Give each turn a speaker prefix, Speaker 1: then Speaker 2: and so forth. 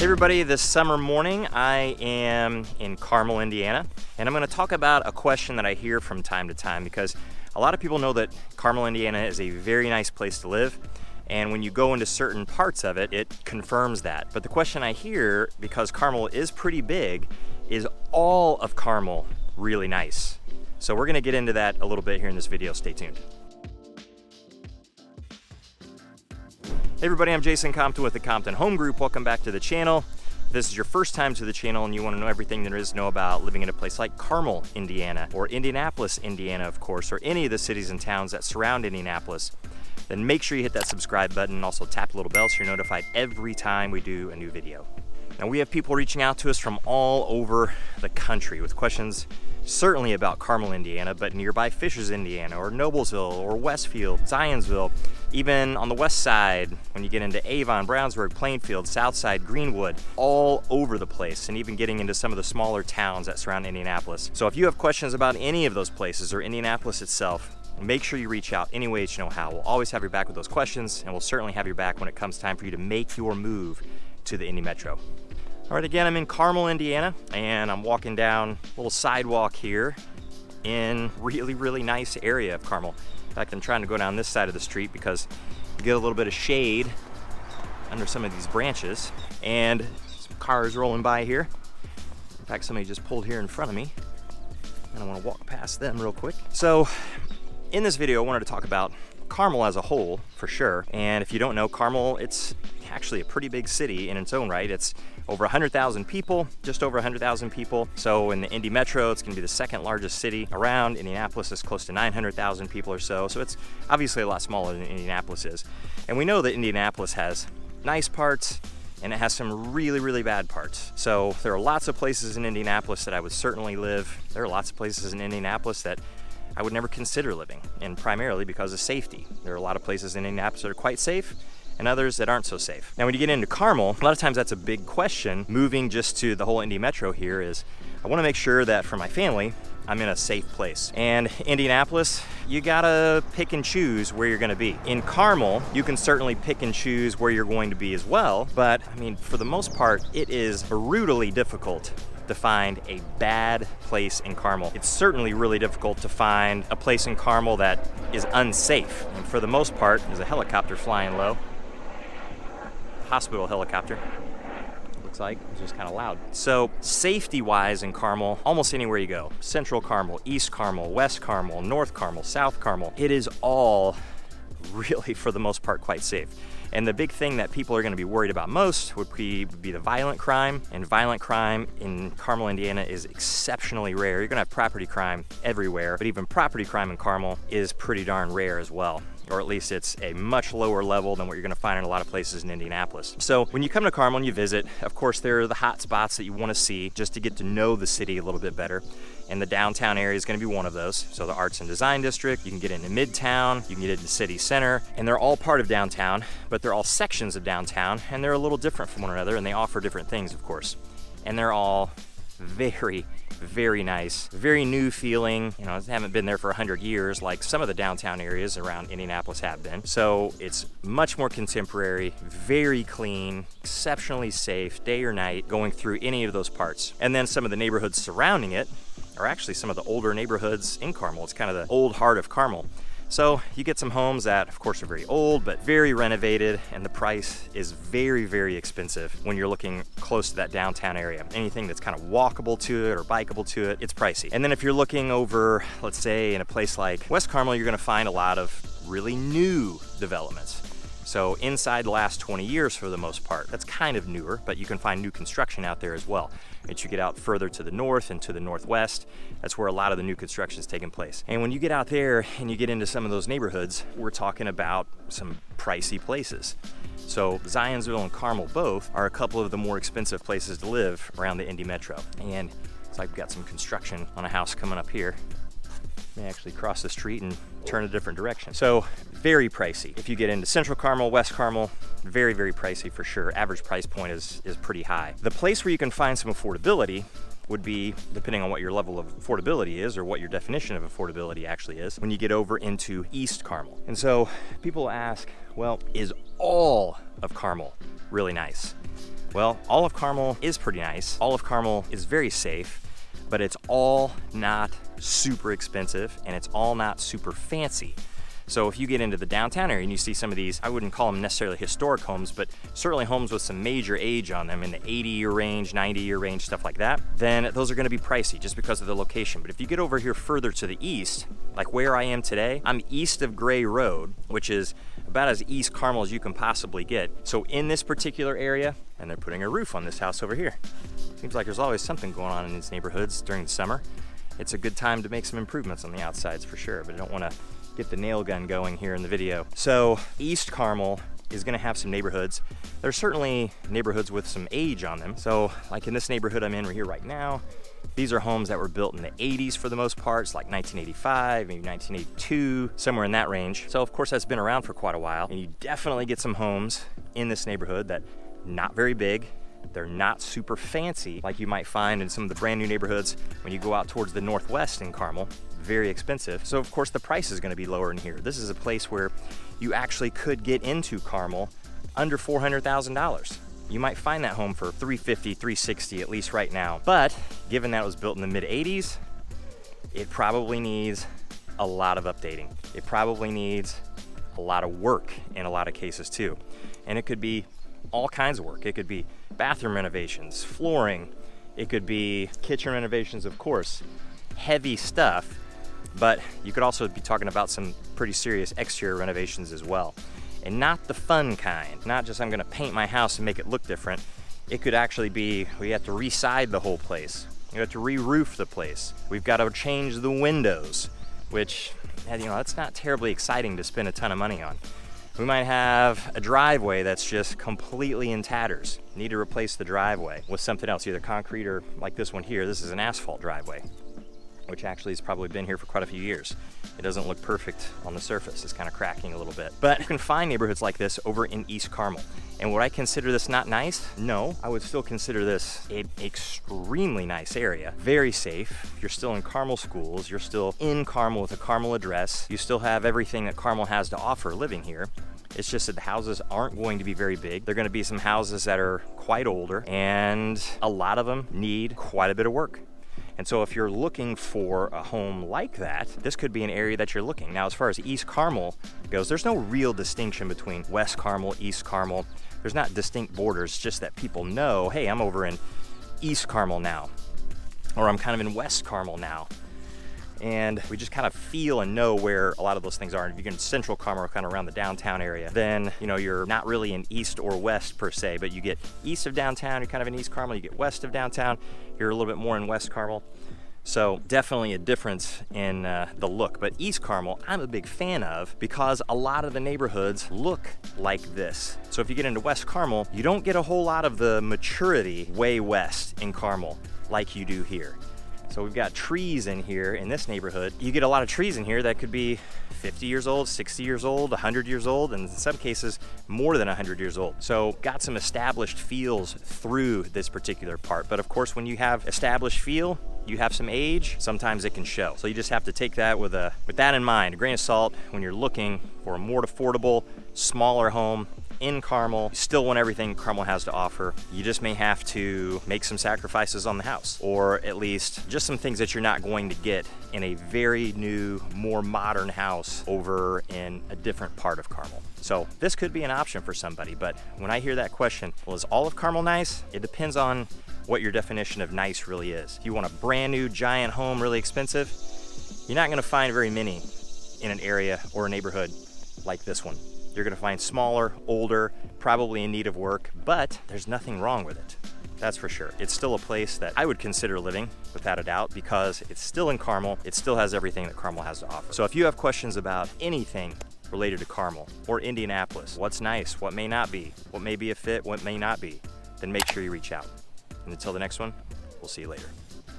Speaker 1: Hey everybody, this summer morning I am in Carmel, Indiana, and I'm going to talk about a question that I hear from time to time because a lot of people know that Carmel, Indiana is a very nice place to live, and when you go into certain parts of it, it confirms that. But the question I hear, because Carmel is pretty big, is all of Carmel really nice? So we're going to get into that a little bit here in this video. Stay tuned. Hey everybody, I'm Jason Compton with the Compton Home Group. Welcome back to the channel. If this is your first time to the channel and you want to know everything there is to know about living in a place like Carmel, Indiana, or Indianapolis, Indiana, of course, or any of the cities and towns that surround Indianapolis, then make sure you hit that subscribe button and also tap the little bell so you're notified every time we do a new video. Now we have people reaching out to us from all over the country with questions certainly about Carmel, Indiana, but nearby Fishers, Indiana, or Noblesville, or Westfield, Zionsville, even on the west side, when you get into Avon, Brownsburg, Plainfield, Southside, Greenwood, all over the place, and even getting into some of the smaller towns that surround Indianapolis. So if you have questions about any of those places or Indianapolis itself, make sure you reach out any way that you know how. We'll always have your back with those questions, and we'll certainly have your back when it comes time for you to make your move to the Indy Metro. All right, again, I'm in Carmel, Indiana, and I'm walking down a little sidewalk here in really nice area of Carmel. In fact, I'm trying to go down this side of the street because you get a little bit of shade under some of these branches, and some cars rolling by here. In fact, somebody just pulled here in front of me, and I want to walk past them real quick. So in this video, I wanted to talk about Carmel as a whole, for sure. And if you don't know, Carmel, it's actually a pretty big city in its own right. It's over 100,000 people, just over 100,000 people. So in the Indy Metro, it's gonna be the second largest city around. Indianapolis is close to 900,000 people or so. So it's obviously a lot smaller than Indianapolis is. And we know that Indianapolis has nice parts and it has some really bad parts. So there are lots of places in Indianapolis that I would certainly live. There are lots of places in Indianapolis that I would never consider living, and primarily because of safety. There are a lot of places in Indianapolis that are quite safe, and others that aren't so safe. Now when you get into Carmel, a lot of times that's a big question. Moving just to the whole Indy Metro here is, I wanna make sure that for my family, I'm in a safe place. And Indianapolis, you gotta pick and choose where you're gonna be. In Carmel, you can certainly pick and choose where you're going to be as well, but I mean, for the most part, it is brutally difficult to find a bad place in Carmel. It's certainly really difficult to find a place in Carmel that is unsafe. And for the most part, there's a helicopter flying low. Hospital helicopter, looks like. It's just kind of loud. So safety-wise in Carmel, almost anywhere you go, Central Carmel, East Carmel, West Carmel, North Carmel, South Carmel, it is all really, for the most part, quite safe. And the big thing that people are going to be worried about most would be the violent crime. And violent crime in Carmel, Indiana is exceptionally rare. You're going to have property crime everywhere, but even property crime in Carmel is pretty darn rare as well. Or at least it's a much lower level than what you're going to find in a lot of places in Indianapolis. So when you come to Carmel and you visit, of course, there are the hot spots that you want to see just to get to know the city a little bit better. And the downtown area is going to be one of those. So the Arts and Design District, you can get into Midtown, you can get into City Center, and they're all part of downtown, but they're all sections of downtown, and they're a little different from one another, and they offer different things, of course. And they're all very nice, very new feeling. You know, I haven't been there for 100 years like some of the downtown areas around Indianapolis have been. So it's much more contemporary, very clean, exceptionally safe, day or night, going through any of those parts. And then some of the neighborhoods surrounding it are actually some of the older neighborhoods in Carmel. It's kind of the old heart of Carmel. So you get some homes that, of course, are very old, but very renovated, and the price is very expensive when you're looking close to that downtown area. Anything that's kind of walkable to it or bikeable to it, it's pricey. And then if you're looking over, let's say, in a place like West Carmel, you're gonna find a lot of really new developments. So inside the last 20 years for the most part, that's kind of newer, but you can find new construction out there as well. As you get out further to the north and to the northwest, that's where a lot of the new construction is taking place. And when you get out there and you get into some of those neighborhoods, we're talking about some pricey places. So Zionsville and Carmel both are a couple of the more expensive places to live around the Indy Metro. And it's like we've got some construction on a house coming up here. May actually cross the street and turn a different direction. So very pricey. If you get into Central Carmel, West Carmel, very pricey for sure. Average price point is pretty high. The place where you can find some affordability would be, depending on what your level of affordability is or what your definition of affordability actually is, when you get over into East Carmel. And so people ask, well, is all of Carmel really nice? Well, all of Carmel is pretty nice. All of Carmel is very safe, but it's all not super expensive and it's all not super fancy. So if you get into the downtown area and you see some of these, I wouldn't call them necessarily historic homes, but certainly homes with some major age on them in the 80-year range, 90-year range, stuff like that, then those are gonna be pricey just because of the location. But if you get over here further to the east, like where I am today, I'm east of Gray Road, which is about as East Carmel as you can possibly get. So in this particular area, and they're putting a roof on this house over here. Seems like there's always something going on in these neighborhoods during the summer. It's a good time to make some improvements on the outsides for sure, but I don't wanna get the nail gun going here in the video. So East Carmel is gonna have some neighborhoods. There's certainly neighborhoods with some age on them. So like in this neighborhood I'm in here right now, these are homes that were built in the 80s for the most part, it's like 1985, maybe 1982, somewhere in that range. So of course that's been around for quite a while. And you definitely get some homes in this neighborhood that not very big. They're not super fancy like you might find in some of the brand new neighborhoods when you go out towards the northwest in Carmel. Very expensive. So of course the price is gonna be lower in here. This is a place where you actually could get into Carmel under $400,000. You might find that home for $350,000, $360,000 at least right now. But given that it was built in the mid 80s, it probably needs a lot of updating. It probably needs a lot of work in a lot of cases too. And it could be all kinds of work. It could be bathroom renovations, flooring. It could be kitchen renovations, of course, heavy stuff. But you could also be talking about some pretty serious exterior renovations as well. And not the fun kind, not just I'm gonna paint my house and make it look different. It could actually be, we have to re-side the whole place. We have to re-roof the place. We've got to change the windows, which, you know, that's not terribly exciting to spend a ton of money on. We might have a driveway that's just completely in tatters. Need to replace the driveway with something else, either concrete or like this one here. This is an asphalt driveway, which actually has probably been here for quite a few years. It doesn't look perfect on the surface. It's kind of cracking a little bit. But you can find neighborhoods like this over in East Carmel. And would I consider this not nice? No, I would still consider this an extremely nice area. Very safe. You're still in Carmel schools. You're still in Carmel with a Carmel address. You still have everything that Carmel has to offer living here. It's just that the houses aren't going to be very big. They're gonna be some houses that are quite older, and a lot of them need quite a bit of work. And so if you're looking for a home like that, this could be an area that you're looking. Now, as far as East Carmel goes, there's no real distinction between West Carmel, East Carmel. There's not distinct borders, just that people know, hey, I'm over in East Carmel now, or I'm kind of in West Carmel now. And we just kind of feel and know where a lot of those things are. And if you're in Central Carmel, kind of around the downtown area, then, you know, you're not really in East or West per se, but you get east of downtown, you're kind of in East Carmel, you get west of downtown, you're a little bit more in West Carmel. So definitely a difference in the look. But East Carmel, I'm a big fan of because a lot of the neighborhoods look like this. So if you get into West Carmel, you don't get a whole lot of the maturity way west in Carmel like you do here. So we've got trees in here in this neighborhood. You get a lot of trees in here that could be 50 years old, 60 years old, 100 years old, and in some cases more than 100 years old. So got some established feels through this particular part. But of course, when you have established feel, you have some age, sometimes it can show. So you just have to take that with that in mind, a grain of salt when you're looking for a more affordable, smaller home in Carmel. You still want everything Carmel has to offer. You just may have to make some sacrifices on the house, or at least just some things that you're not going to get in a very new, more modern house over in a different part of Carmel. So this could be an option for somebody, but when I hear that question, well, is all of Carmel nice? It depends on what your definition of nice really is. If you want a brand new giant home, really expensive, you're not gonna find very many in an area or a neighborhood like this one. You're gonna find smaller, older, probably in need of work, but there's nothing wrong with it. That's for sure. It's still a place that I would consider living, without a doubt, because it's still in Carmel. It still has everything that Carmel has to offer. So if you have questions about anything related to Carmel or Indianapolis, what's nice, what may not be, what may be a fit, what may not be, then make sure you reach out. And until the next one, we'll see you later.